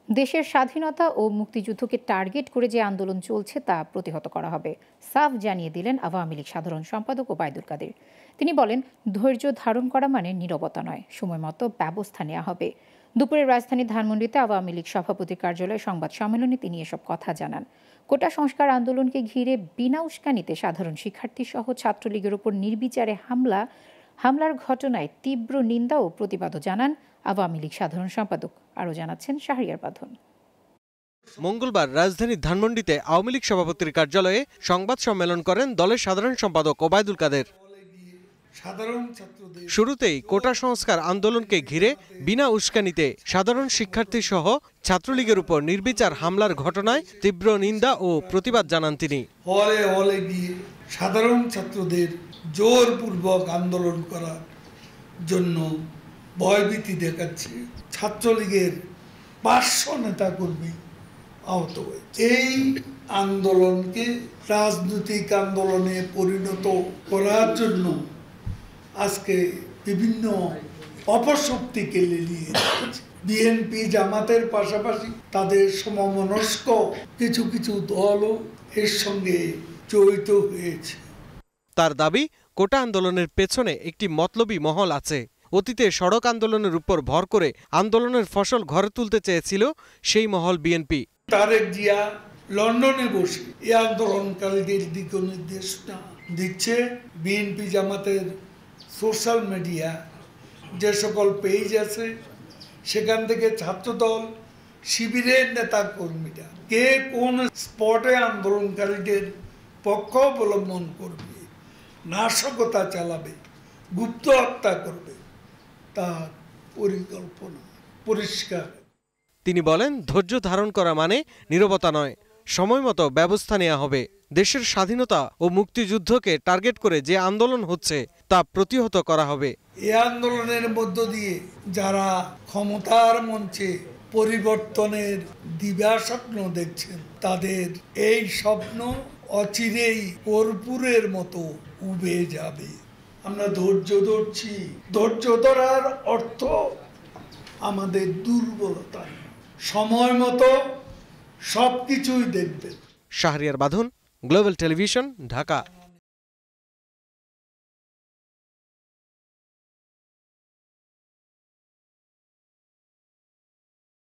দেশের স্বাধীনতা ও মুক্তিযুদ্ধকে টার্গেট করে যে আন্দোলন চলছে তা প্রতিহত করা হবে, সাফ জানিয়ে দিলেন আওয়ামী লীগ সাধারণ সম্পাদক ওবায়দুল কাদের। তিনি বলেন, ধৈর্য ধারণ করা মানে নীরবতা নয়, সময় মতো ব্যবস্থা নেওয়া হবে। দুপুরে রাজধানীর ধানমন্ডিতে আওয়ামী লীগ সভাপতির কার্যালয়ে সংবাদ সম্মেলনে তিনি এসব কথা জানান। কোটা সংস্কার আন্দোলনকে ঘিরে বিনা উস্কানিতে সাধারণ শিক্ষার্থী সহ ছাত্রলীগের উপর নির্বিচারে হামলার ঘটনায় তীব্র নিন্দা ও প্রতিবাদও জানান আওয়ামী লীগ সাধারণ সম্পাদক। আরও জানাচ্ছেন শাহরিয়ার বাঁধন। মঙ্গলবার রাজধানীর ধানমন্ডিতে আওয়ামী লীগ সভাপতির কার্যালয়ে সংবাদ সম্মেলন করেন দলের সাধারণ সম্পাদক ওবায়দুল কাদের। শুরুতেই কোটা সংস্কার আন্দোলনকে ঘিরে বিনা উস্কানিতে সাধারণ শিক্ষার্থী সহ ছাত্রলীগের উপর নির্বিচার হামলার ঘটনায় তীব্র নিন্দা ও প্রতিবাদ জানান তিনি। হলে হলে গিয়ে সাধারণ ছাত্রদের জোরপূর্বক আন্দোলন করার জন্য ভয়ভীতি দেখাচ্ছে, ছাত্রলীগের 500 নেতাকর্মী আহত হয়েছে। এই আন্দোলনকে রাজনৈতিক আন্দোলনে পরিণত করার জন্য আজকে বিভিন্ন অপশক্তিকে লেলিয়ে বিএনপি জামাতের পাশাপাশি তাদের সমমনস্ক কিছু কিছু দলও এর সঙ্গে জড়িত হয়েছে। তার দাবি, কোটা আন্দোলনের পেছনে একটি মতলবী মহল আছে। অতীতে সড়ক আন্দোলনের উপর ভর করে আন্দোলনের ফসল ঘরে তুলতে চেয়েছিল সেই মহল বিএনপি। তারেক জিয়া লন্ডনে বসে এই আন্দোলনকারীদের দিক নির্দেশনা দিচ্ছে। বিএনপি জামাতের সোশ্যাল মিডিয়া যে সকল পেজ আছে সেখান থেকে ছাত্রদল শিবিরের নেতা কর্মীরা কে কোন স্পটে আন্দোলনকারীদের পক্ষ অবলম্বন করবে, নাশকতা চালাবে, গুপ্ত হত্যা করবে, তার পরিকল্পনা পরিষ্কার। তিনি বলেন, ধৈর্য ধারণ করা মানে নীরবতা নয়, সময় মতো ব্যবস্থা নেওয়া হবে। দেশের স্বাধীনতা ও মুক্তিযুদ্ধকে টার্গেট করে যে আন্দোলন হচ্ছে তা প্রতিহত করা হবে। এই আন্দোলনের মধ্য দিয়ে যারা ক্ষমতার মঞ্চে পরিবর্তনের দিবাস্বপ্ন দেখছেন, তাদের এই স্বপ্ন অচিরেই কর্পূরের মতো উবে যাবে। আমরা ধৈর্য ধরছি, ধৈর্য ধরার অর্থ আমাদের দুর্বলতা, সময় মতো সবকিছুই দেখবেন। শাহরিয়ার বাঁধন, গ্লোবাল টেলিভিশন, ঢাকা।